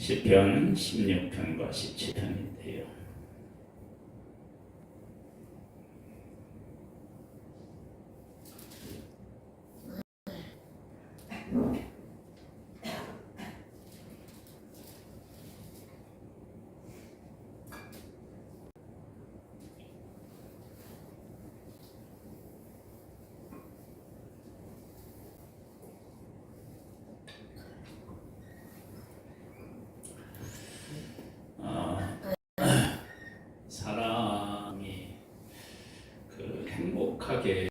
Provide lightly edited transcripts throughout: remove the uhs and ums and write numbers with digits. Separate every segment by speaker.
Speaker 1: 시편 16편과 17편인데요. 사람이 행복하게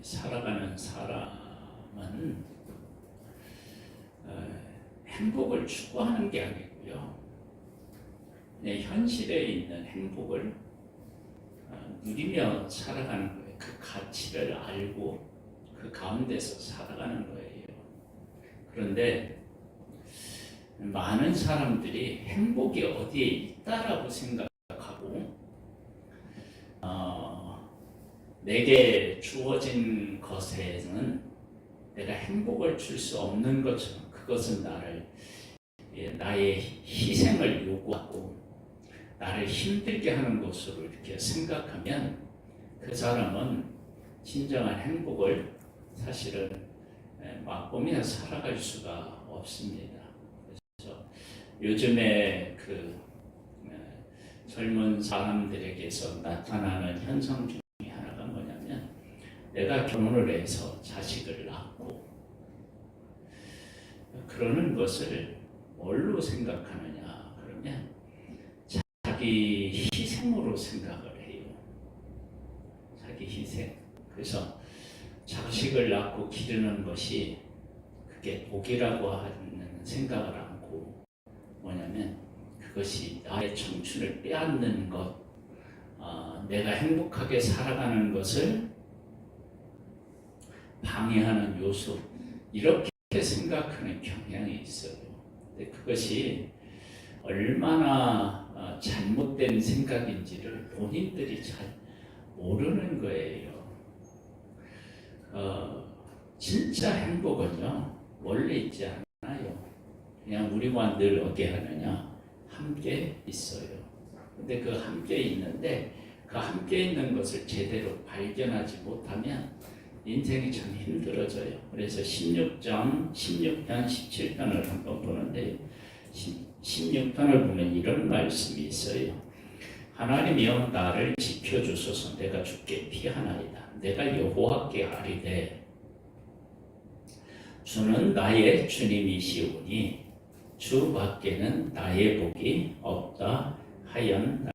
Speaker 1: 살아가는 사람은 행복을 추구하는 게 아니고요. 현실에 있는 행복을 누리며 살아가는 거예요. 그 가치를 알고 그 가운데서 살아가는 거예요. 그런데 많은 사람들이 행복이 어디에 있다라고 생각하고 내게 주어진 것에는 내가 행복을 줄 수 없는 것처럼 그것은 나의 희생을 요구하고 나를 힘들게 하는 것으로 이렇게 생각하면 그 사람은 진정한 행복을 사실은 맛보며 살아갈 수가 없습니다. 그래서 요즘에 젊은 사람들에게서 나타나는 현상 중에 하나가 뭐냐면 내가 결혼을 해서 자식을 낳고 그러는 것을 뭘로 생각하느냐 그러면 자기 희생으로 생각을 해요. 자기 희생. 그래서 자식을 낳고 기르는 것이 그게 복이라고 하는 생각을 않고 뭐냐면 그것이 나의 청춘을 빼앗는 것, 내가 행복하게 살아가는 것을 방해하는 요소, 이렇게 생각하는 경향이 있어요. 근데 그것이 얼마나 잘못된 생각인지를 본인들이 잘 모르는 거예요. 진짜 행복은요, 원래 있지 않아요. 그냥 우리와 늘 어떻게 하느냐, 함께 있어요. 근데 그 함께 있는데 그 함께 있는 것을 제대로 발견하지 못하면 인생이 참 힘들어져요. 그래서 16편, 17편을 한번 보는데 16편을 보면 이런 말씀이 있어요. 하나님이여 나를 지켜주소서. 내가 주께 피하나이다. 내가 여호와께 아뢰되 주는 나의 주님이시오니 주 밖에는 나의 복이 없다 하였나이다.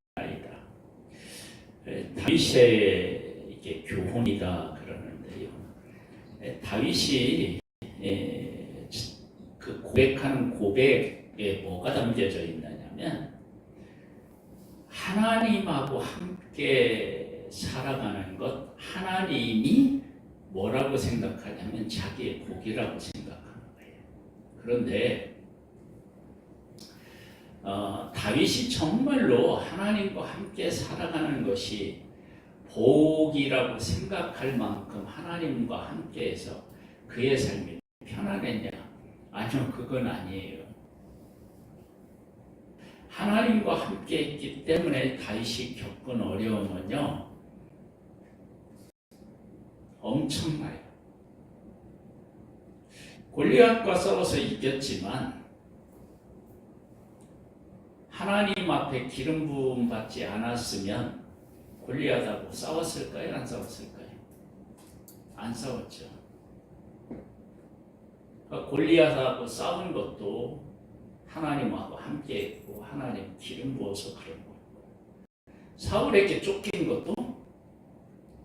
Speaker 1: 다윗의 이게 교훈이다 그러는데요. 다윗이 그 고백하는 고백에 뭐가 담겨져 있느냐면 하나님하고 함께 살아가는 것, 하나님이 뭐라고 생각하냐면 자기의 복이라고 생각하는 거예요. 그런데 다윗이 정말로 하나님과 함께 살아가는 것이 복이라고 생각할 만큼 하나님과 함께해서 그의 삶이 편안했냐? 아니요, 그건 아니에요. 하나님과 함께 있기 때문에 다윗이 겪은 어려움은요, 엄청나요. 골리앗과 싸워서 이겼지만 하나님 앞에 기름 부음 받지 않았으면 골리앗하고 싸웠을까요? 안 싸웠을까요? 안 싸웠죠. 골리앗하고 싸운 것도 하나님하고 함께 했고 하나님 기름 부어서 그런 거고, 사울에게 쫓긴 것도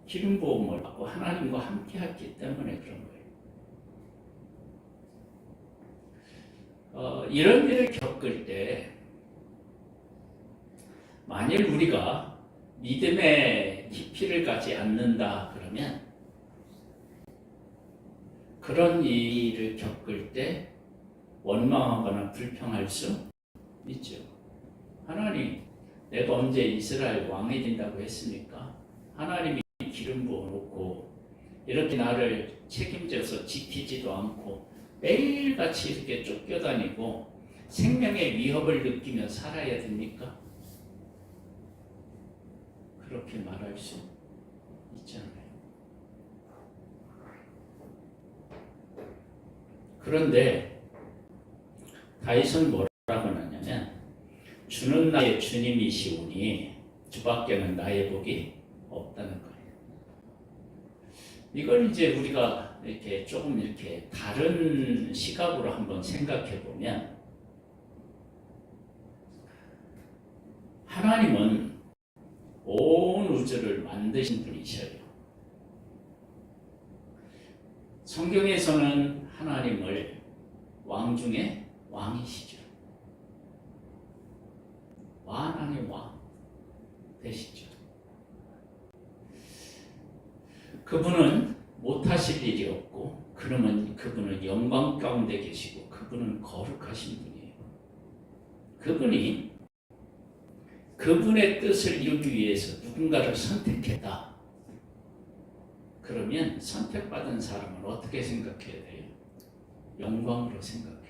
Speaker 1: 기름 부음을 받고 하나님과 함께 했기 때문에 그런 거예요. 이런 일을 겪을 때 만일 우리가 믿음의 깊이를 가지 않는다 그러면 그런 일을 겪을 때 원망하거나 불평할 수 있죠. 하나님, 내가 언제 이스라엘 왕이 된다고 했습니까? 하나님이 기름 부어놓고 이렇게 나를 책임져서 지키지도 않고 매일같이 이렇게 쫓겨다니고 생명의 위협을 느끼며 살아야 됩니까? 그렇게 말할 수 있잖아요. 그런데 다윗은 뭐라고 하냐면 주는 나의 주님이시오니 주밖에는 나의 복이 없다는 거예요. 이걸 이제 우리가 이렇게 조금 이렇게 다른 시각으로 한번 생각해 보면 하나님은 온 우주를 만드신 분이셔요. 성경에서는 하나님을 왕 중에 왕이시죠. 만왕의 왕 되시죠. 그분은 못하실 일이 없고 그분은 영광 가운데 계시고 그분은 거룩하신 분이에요. 그분이 그분의 뜻을 이루기 위해서 누군가를 선택했다. 그러면 선택받은 사람은 어떻게 생각해야 돼요? 영광으로 생각해야죠.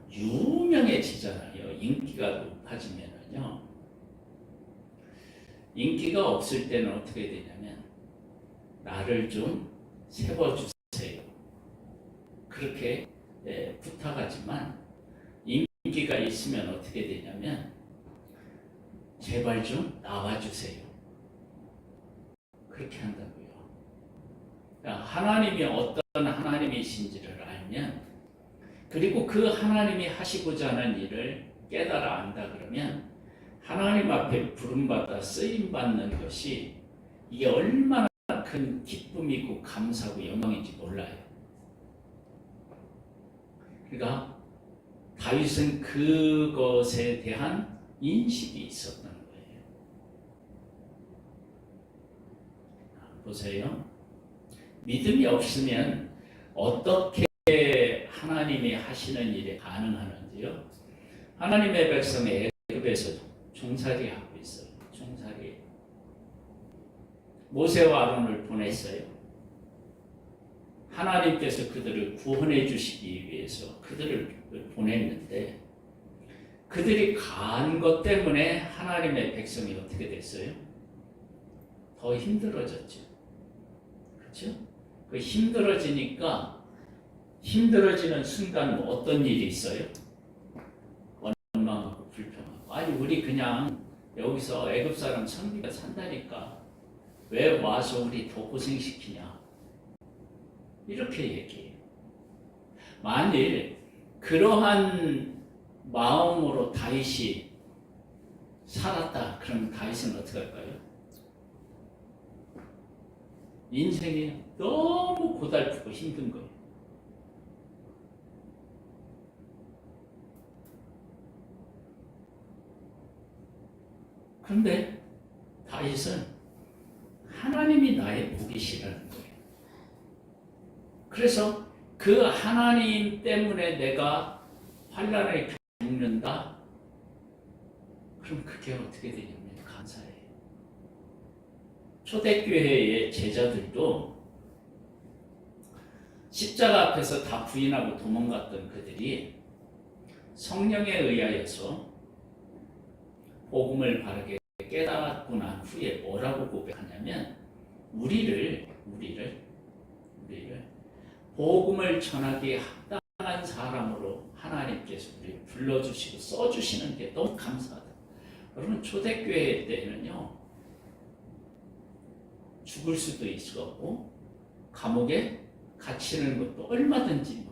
Speaker 1: 유명해지잖아요. 인기가 높아지면은요. 인기가 없을 때는 어떻게 되냐면 나를 좀 세워주세요. 그렇게 부탁하지만 인기가 있으면 어떻게 되냐면 제발 좀 나와주세요. 그렇게 한다고요. 그러니까 하나님이 어떤 하나님이신지를 알면 그리고 그 하나님이 하시고자 하는 일을 깨달아 안다 그러면 하나님 앞에 부름받아 쓰임받는 것이 이게 얼마나 큰 기쁨이고 감사하고 영광인지 몰라요. 그러니까 다윗은 그것에 대한 인식이 있었다는 거예요. 보세요. 믿음이 없으면 어떻게 하나님이 하시는 일이 가능하는지요? 하나님의 백성 애굽에서 종살이 하고 있어요. 종살이. 모세와 아론을 보냈어요. 하나님께서 그들을 구원해 주시기 위해서 그들을 보냈는데 그들이 간 것 때문에 하나님의 백성이 어떻게 됐어요? 더 힘들어졌죠. 그렇죠? 그 힘들어지는 순간 어떤 일이 있어요? 원망하고 불평하고 아니 우리 그냥 여기서 애굽 사람 선비가 산다니까 왜 와서 우리 더 고생시키냐 이렇게 얘기해요. 만일 그러한 마음으로 다윗이 살았다 그럼 다윗은 어떻게 할까요? 인생이 너무 고달프고 힘든 거예요. 그런데 다윗은 하나님이 나의 복이시라는 거예요. 그래서 그 하나님 때문에 내가 환난을 겪는다? 그럼 그게 어떻게 되냐면 감사해요. 초대교회의 제자들도 십자가 앞에서 다 부인하고 도망갔던 그들이 성령에 의하여서 복음을 바르게 깨닫고 난 후에 뭐라고 고백하냐면 우리를 복음을 전하기에 합당한 사람으로 하나님께서 우리를 불러주시고 써주시는 게 너무 감사하다. 여러분 초대교회 때는요 죽을 수도 있었고 감옥에 갇히는 것도 얼마든지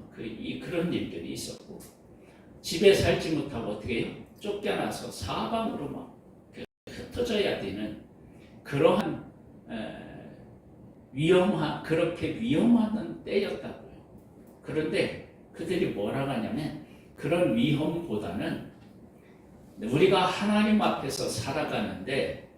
Speaker 1: 그런 일들이 있었고 집에 살지 못하고 어떻게 해요? 쫓겨나서 사방으로 막 흩어져야 되는 그러한 그렇게 위험한 때였다고요. 그런데 그들이 뭐라고 하냐면 그런 위험보다는 우리가 하나님 앞에서 살아가는데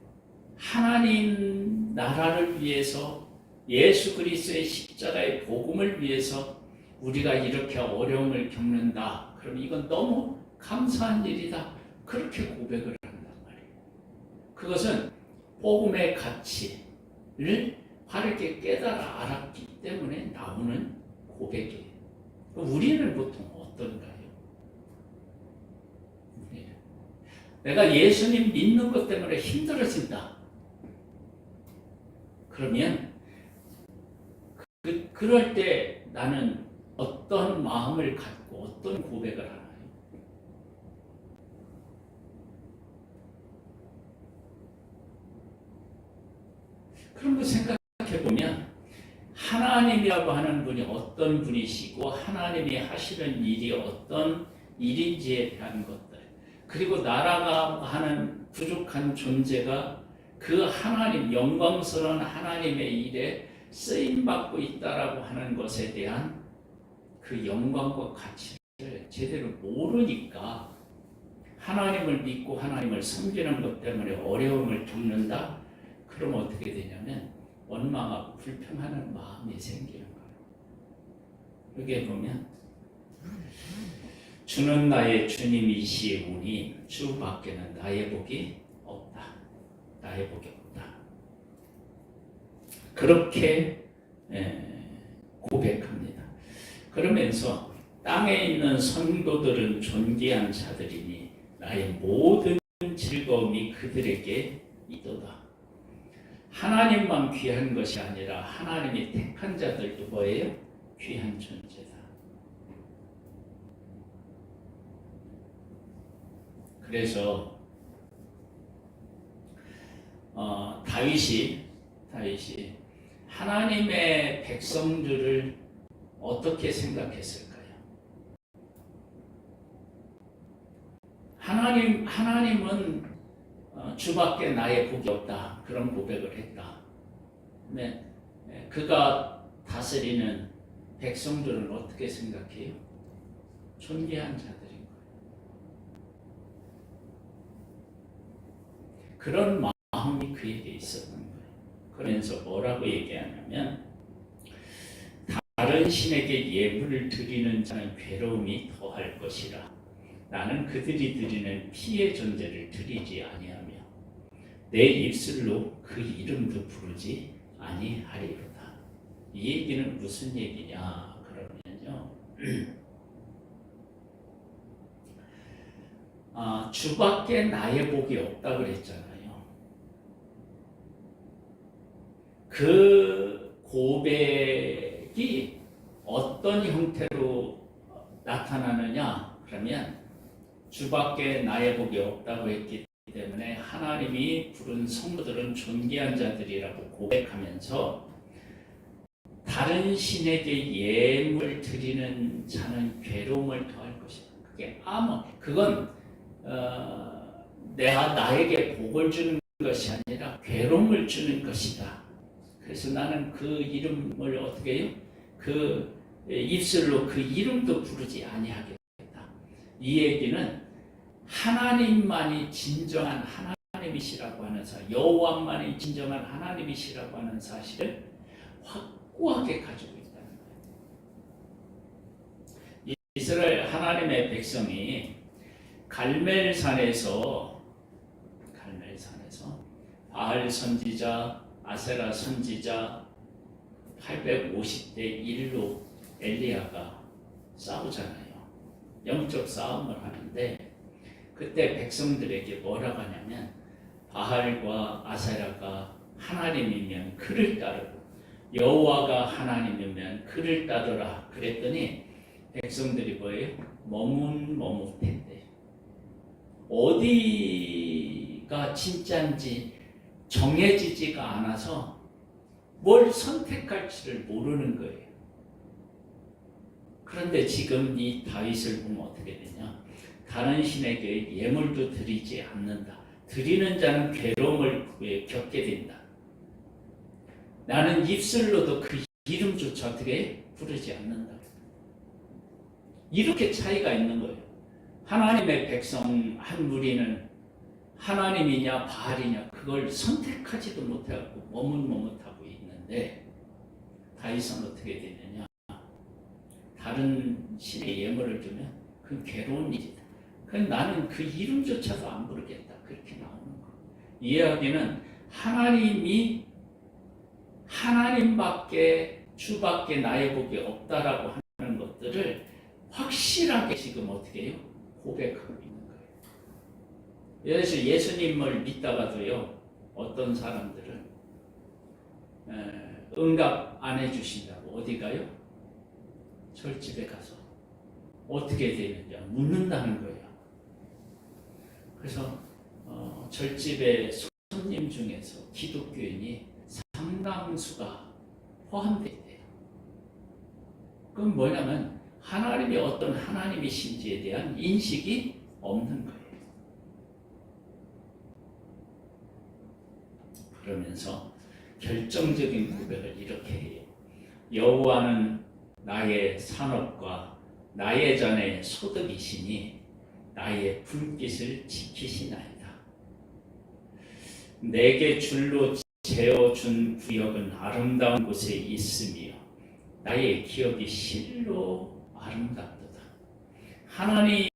Speaker 1: 하나님 나라를 위해서 예수 그리스도의 십자가의 복음을 위해서 우리가 이렇게 어려움을 겪는다. 그럼 이건 너무 감사한 일이다. 그렇게 고백을 한단 말이에요. 그것은 복음의 가치를 바르게 깨달아 알았기 때문에 나오는 고백이에요. 우리는 보통 어떤가요? 내가 예수님 믿는 것 때문에 힘들어진다. 그러면 그럴 때 나는 어떤 마음을 갖고 어떤 고백을 하나요? 그런 거 생각해보면 하나님이라고 하는 분이 어떤 분이시고 하나님이 하시는 일이 어떤 일인지에 대한 것들, 그리고 나라가 하는 부족한 존재가 그 하나님, 영광스러운 하나님의 일에 쓰임받고 있다라고 하는 것에 대한 그 영광과 가치를 제대로 모르니까 하나님을 믿고 하나님을 섬기는 것 때문에 어려움을 겪는다? 그럼 어떻게 되냐면 원망하고 불평하는 마음이 생기는 거예요. 여기에 보면 주는 나의 주님이시오니 주 밖에는 나의 복이 없다. 나의 복이 없다. 그렇게 고백합니다. 그러면서 땅에 있는 성도들은 존귀한 자들이니 나의 모든 즐거움이 그들에게 있도다. 하나님만 귀한 것이 아니라 하나님이 택한 자들도 뭐예요? 귀한 존재다. 그래서 다윗이 하나님의 백성들을 어떻게 생각했을까요? 하나님은 주밖에 나의 복이 없다. 그런 고백을 했다. 근데 그가 다스리는 백성들은 어떻게 생각해요? 존귀한 자들인 거예요. 그런 마음이 그에게 있었던 거예요. 그러면서 뭐라고 얘기하냐면 다른 신에게 예물을 드리는 자는 괴로움이 더할 것이라. 나는 그들이 드리는 피의 존재를 드리지 아니하며 내 입술로 그 이름도 부르지 아니하리로다. 이 얘기는 무슨 얘기냐 그러면요, 주밖에 나의 복이 없다 그랬잖아요. 그 고백이 어떤 형태로 나타나느냐 그러면 주밖에 나의 복이 없다고 했기 때문에 하나님이 부른 성도들은 존귀한 자들이라고 고백하면서 다른 신에게 예물 드리는 자는 괴로움을 더할 것이다. 그건 내가 나에게 복을 주는 것이 아니라 괴로움을 주는 것이다. 그래서 나는 그 이름을 어떻게 해요? 그 입술로 그 이름도 부르지 아니하겠다. 이 얘기는 하나님만이 진정한 하나님이시라고 하는 사실, 여호와만이 진정한 하나님이시라고 하는 사실을 확고하게 가지고 있다는 거예요. 이스라엘 하나님의 백성이 갈멜산에서 바알 선지자, 아세라 선지자 850대 1로 엘리야가 싸우잖아요. 영적 싸움을 하는데 그때 백성들에게 뭐라고 하냐면 바알과 아세라가 하나님이면 그를 따르고 여호와가 하나님이면 그를 따르라 그랬더니 백성들이 뭐예요? 머뭇머뭇했대요. 어디가 진짜인지 정해지지가 않아서 뭘 선택할지를 모르는 거예요. 그런데 지금 이 다윗을 보면 어떻게 되냐? 다른 신에게 예물도 드리지 않는다. 드리는 자는 괴로움을 겪게 된다. 나는 입술로도 그 이름조차 어떻게 부르지 않는다. 이렇게 차이가 있는 거예요. 하나님의 백성 한 무리는 하나님이냐 바알이냐 그걸 선택하지도 못하고 머뭇머뭇하고 있는데 다윗은 어떻게 되느냐? 다른 신의 예물을 주면 그건 괴로운 일이다. 그건 나는 그 이름조차도 안 부르겠다. 그렇게 나오는 거. 이 이야기는 하나님이 하나님밖에 주밖에 나의 복이 없다라고 하는 것들을 확실하게 지금 어떻게 해요? 고백하고 있는 거예요. 그래서 예수님을 믿다가도요, 어떤 사람들은 응답 안 해주신다고 어디 가요? 절집에 가서 어떻게 되느냐 묻는다는 거예요. 그래서 절집에 손님 중에서 기독교인이 상당수가 포함되어 있대요. 그건 뭐냐면 하나님이 어떤 하나님이신지에 대한 인식이 없는 거예요. 그러면서 결정적인 고백을 이렇게 해요. 여호와는 나의 산업과 나의 잔의 소득이시니 나의 분깃을 지키시나이다. 내게 줄로 재어준 구역은 아름다운 곳에 있으며 나의 기업이 실로 아름답도다. 하나님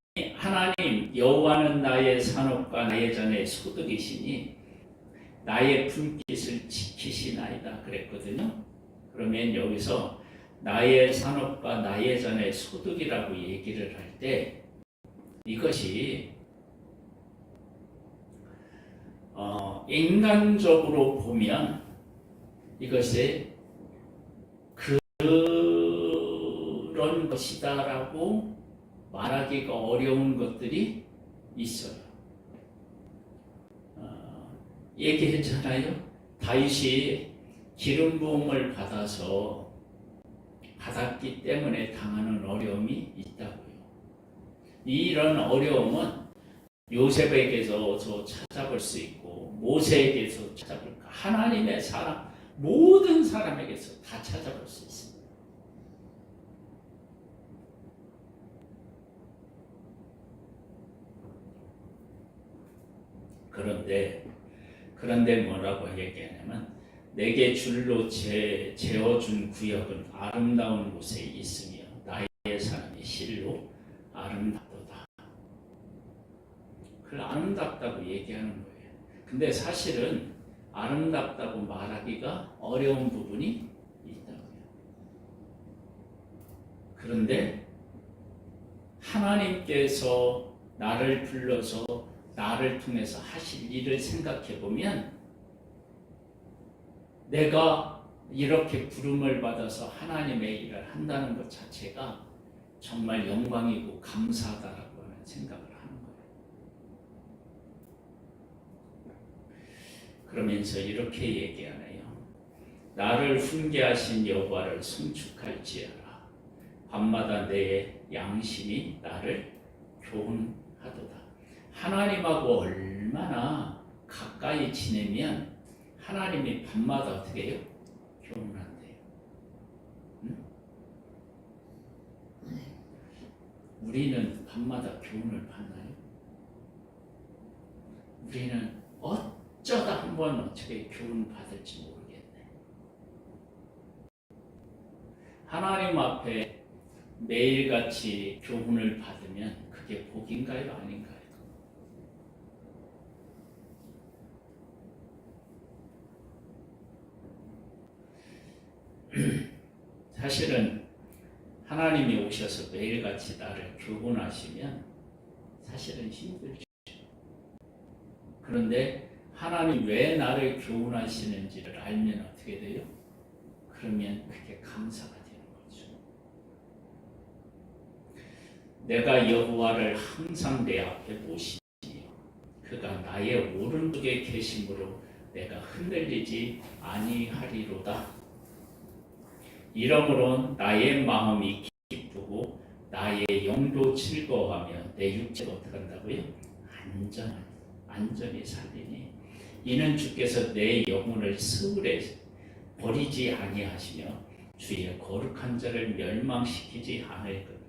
Speaker 1: 여호와는 나의 산업과 나의 잔의 소득이시니 나의 분깃을 지키시나이다 그랬거든요. 그러면 여기서 나의 산업과 나의 잔의 소득이라고 얘기를 할 때 이것이 인간적으로 보면 이것이 그런 것이다라고 말하기가 어려운 것들이 있어요. 얘기했잖아요. 다윗이 기름 부음을 받았기 때문에 당하는 어려움이 있다고요. 이런 어려움은 요셉에게서 찾아볼 수 있고 모세에게서 찾아볼까 하나님의 사람 모든 사람에게서 다 찾아볼 수 있습니다. 그런데 뭐라고 얘기하냐면 내게 줄로 재어준 구역은 아름다운 곳에 있으며 나의 사람이 실로 아름답도다. 그걸 아름답다고 얘기하는 거예요. 근데 사실은 아름답다고 말하기가 어려운 부분이 있다고요. 그런데 하나님께서 나를 불러서 나를 통해서 하실 일을 생각해 보면 내가 이렇게 부름을 받아서 하나님의 일을 한다는 것 자체가 정말 영광이고 감사하다라고 하는 생각을 하는 거예요. 그러면서 이렇게 얘기하네요. 나를 훈계하신 여호와를 송축할지어라. 밤마다 내 양심이 나를 교훈하도다. 하나님하고 얼마나 가까이 지내면 하나님이 밤마다 어떻게 해요? 교훈한대요. 응? 우리는 밤마다 교훈을 받나요? 우리는 어쩌다 한번 어떻게 교훈 받을지 모르겠네. 하나님 앞에 매일같이 교훈을 받으면 그게 복인가요? 아닌가요? 사실은 하나님이 오셔서 매일같이 나를 교훈하시면 사실은 힘들죠. 그런데 하나님 왜 나를 교훈하시는지를 알면 어떻게 돼요? 그러면 그게 감사가 되는 거죠. 내가 여호와를 항상 내 앞에 모시며 그가 나의 오른쪽에 계심으로 내가 흔들리지 아니하리로다. 이러므로 나의 마음이 기쁘고 나의 영도 즐거워하며 내 육체가 어떻게 한다고요? 안전히 살리니 이는 주께서 내 영혼을 스울에 버리지 아니하시며 주의 거룩한 자를 멸망시키지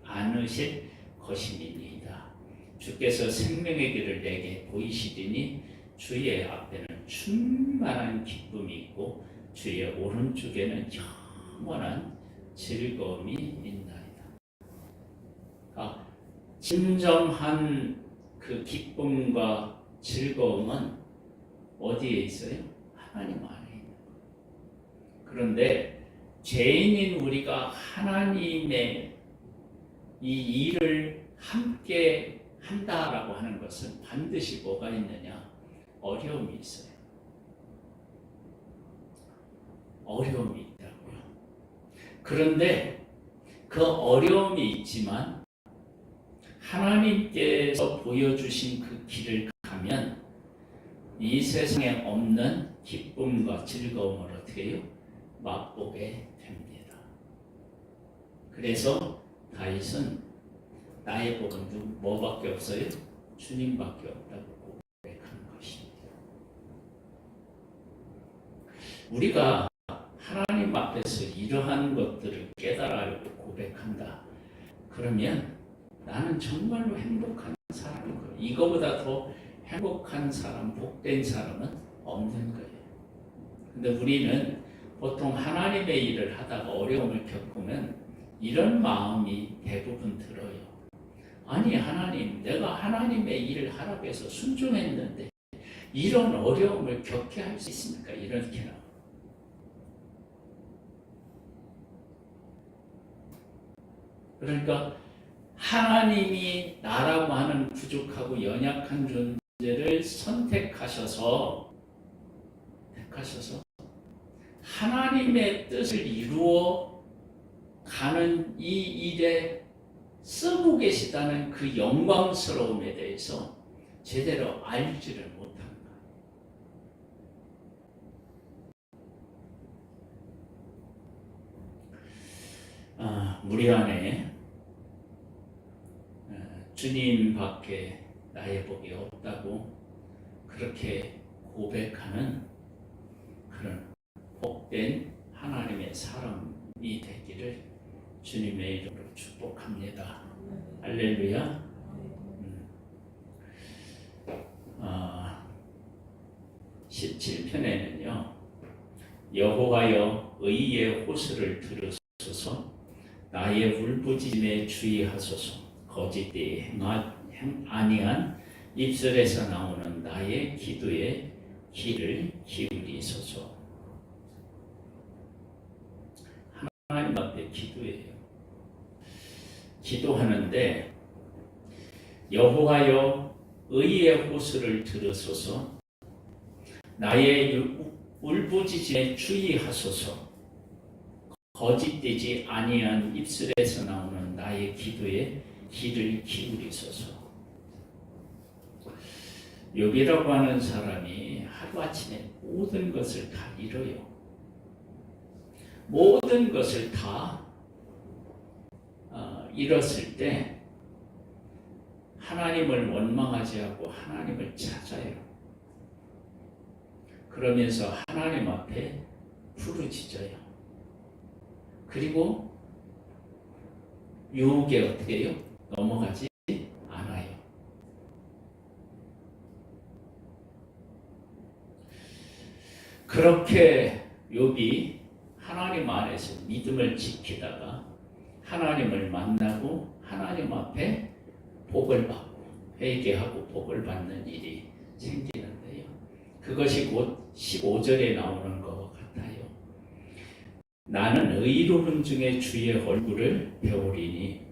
Speaker 1: 않으실 것임이니이다. 주께서 생명의 길을 내게 보이시리니 주의 앞에는 충만한 기쁨이 있고 주의 오른쪽에는 영원한 즐거움이 있나이다. 진정한 그 기쁨과 즐거움은 어디에 있어요? 하나님 안에 있는 거예요. 그런데 죄인인 우리가 하나님의 이 일을 함께 한다라고 하는 것은 반드시 뭐가 있느냐? 어려움이 있어요. 어려움이 있다고요. 그런데 그 어려움이 있지만 하나님께서 보여주신 그 길을 가면 이 세상에 없는 기쁨과 즐거움을 어떻게 해요? 맛보게 됩니다. 그래서 다윗은 나의 복은 뭐밖에 없어요? 주님밖에 없다고 고백하는 것입니다. 우리가 하나님 앞에서 이러한 것들을 깨달아 알고 고백한다. 그러면 나는 정말로 행복한 사람인 거예요. 이거보다 더 행복한 사람, 복된 사람은 없는 거예요. 근데 우리는 보통 하나님의 일을 하다가 어려움을 겪으면 이런 마음이 대부분 들어요. 아니 하나님, 내가 하나님의 일을 하라고 해서 순종했는데 이런 어려움을 겪게 할 수 있습니까? 이렇게 나와요. 그러니까 하나님이 나라고 하는 부족하고 연약한 존재를 선택하셔서 하나님의 뜻을 이루어 가는 이 일에 쓰고 계시다는 그 영광스러움에 대해서 제대로 알지를 못한 거예요. 우리 안에 주님밖에 나의 복이 없다고 그렇게 고백하는 그런 복된 하나님의 사람이 되기를 주님의 이름으로 축복합니다. 할렐루야. 17편에는요. 여호와여 의의 호소를 들으소서 나의 울부짖음에 주의하소서 거짓되이 아니한 입술에서 나오는 나의 기도에 귀를 기울이소서. 하나님 앞에 기도해요. 기도하는데 여호와여 의의 호소를 들으소서 나의 울부짖음에 주의하소서 거짓되지 아니한 입술에서 나오는 나의 기도에 귀를 기울이소서. 욥이라고 하는 사람이 하루아침에 모든 것을 다 잃어요. 모든 것을 다 잃었을 때 하나님을 원망하지 않고 하나님을 찾아요. 그러면서 하나님 앞에 부르짖어요. 그리고 유혹에 어떻게 해요? 넘어가지 않아요. 그렇게 욥이 하나님 안에서 믿음을 지키다가 하나님을 만나고 하나님 앞에 복을 받고 회개하고 복을 받는 일이 생기는데요. 그것이 곧 15절에 나오는 것과 같아요. 나는 의로운 중에 주의 얼굴을 배우리니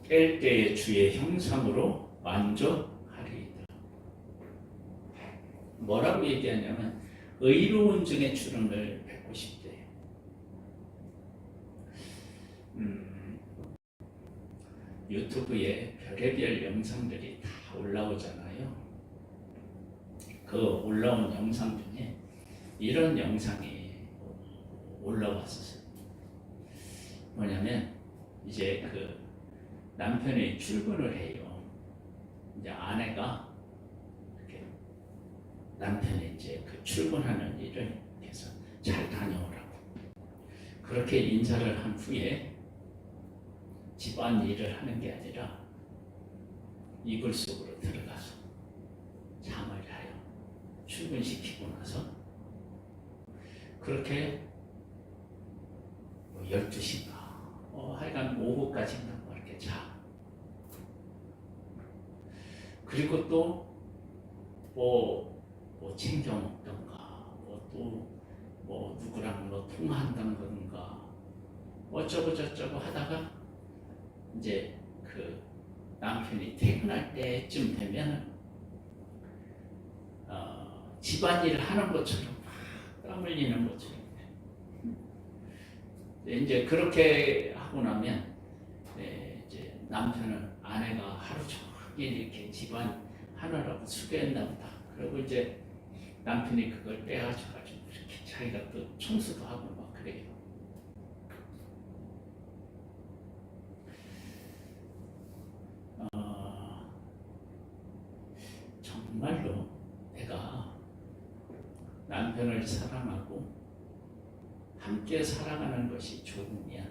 Speaker 1: 깰 때에 주의 형상으로 만족하리이다. 뭐라고 얘기하냐면 의로운 중에 주를 뵙고 싶대요. 유튜브에 별의별 영상들이 다 올라오잖아요. 그 올라온 영상 중에 이런 영상이 올라왔었어요. 뭐냐면 이제 그 남편이 출근을 해요. 이제 아내가 이렇게 남편이 이제 그 출근하는 일을 해서 잘 다녀오라고 그렇게 인사를 한 후에 집안 일을 하는 게 아니라 이불 속으로 들어가서 잠을 자요. 출근시키고 나서 그렇게 12시인가 하여간 오후까지인가 이렇게 자. 그리고 또 뭐 챙겨 먹던가 전화번호로 통화한다는 건가 어쩌고 저쩌고 하다가 이제 그 남편이 퇴근할 때쯤 되면 집안일을 하는 것처럼 막 땀 흘리는 것처럼 이제 그렇게 하고 나면 이제 남편은 아내가 하루 종일 이렇게 집안 하느라고 수고했나 보다. 그리고 이제 남편이 그걸 빼가지고 이렇게 자기가 또 청소도 하고 막 그래요. 정말로 내가 남편을 사랑하고 함께 살아가는 것이 좋으면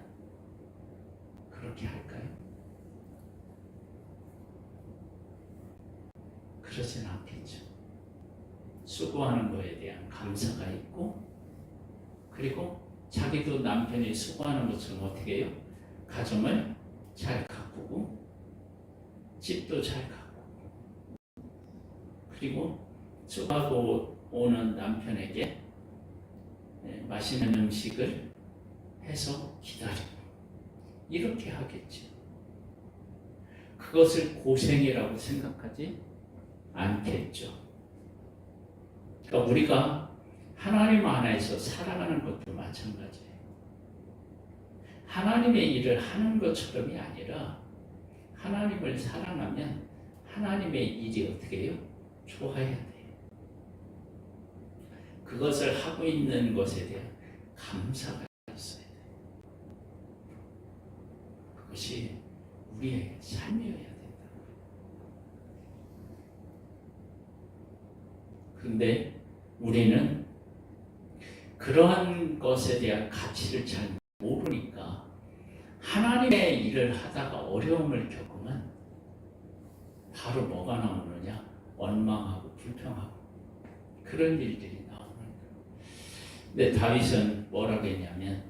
Speaker 1: 그렇게 할까요? 그러진 않겠죠. 수고하는 것에 대한 감사가 있고, 그리고 자기도 남편이 수고하는 것처럼 어떻게 해요? 가정을 잘 가꾸고 집도 잘 가꾸고, 그리고 수고하고 오는 남편에게 맛있는 음식을 해서 기다리고 이렇게 하겠죠. 그것을 고생이라고 생각하지 않겠죠. 그러니까 우리가 하나님 안에서 살아가는 것도 마찬가지예요. 하나님의 일을 하는 것처럼이 아니라 하나님을 사랑하면 하나님의 일이 어떻게 해요? 좋아야 돼요. 그것을 하고 있는 것에 대한 감사가 있어야 돼요. 그것이 우리의 삶이어야 된다. 그런데 우리는 그러한 것에 대한 가치를 잘 모르니까 하나님의 일을 하다가 어려움을 겪으면 바로 뭐가 나오느냐? 원망하고 불평하고 그런 일들이 나오는 거예요. 근데 다윗은 뭐라고 했냐면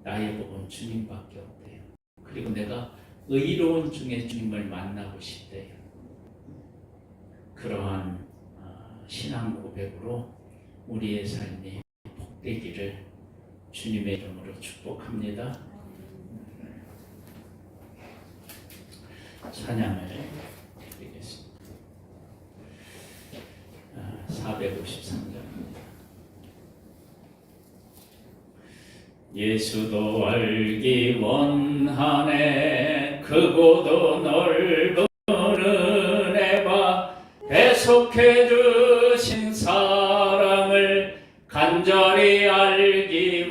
Speaker 1: 나의 복은 주님밖에 없대요. 그리고 내가 의로운 중에 주님을 만나고 싶대요. 그러한 신앙 고백으로 우리의 삶이 복되기를 주님의 이름으로 축복합니다. 찬양을 드리겠습니다. 453장입니다. 예수도 알기 원하네 크고도 넓은 은혜와 배속해 주신 사랑을 간절히 알기